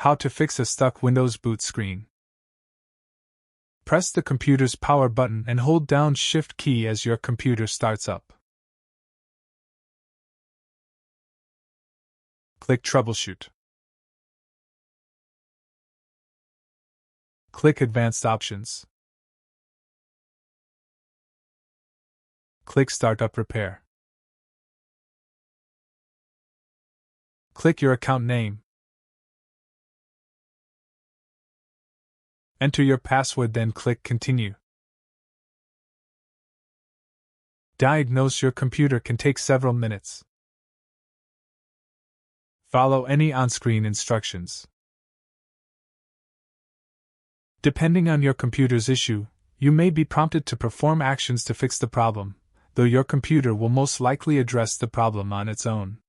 How to fix a stuck Windows boot screen. Press the computer's power button and hold down Shift key as your computer starts up. Click Troubleshoot. Click Advanced Options. Click Startup Repair. Click your account name. Enter your password, then click Continue. Diagnose your computer can take several minutes. Follow any on-screen instructions. Depending on your computer's issue, you may be prompted to perform actions to fix the problem, though your computer will most likely address the problem on its own.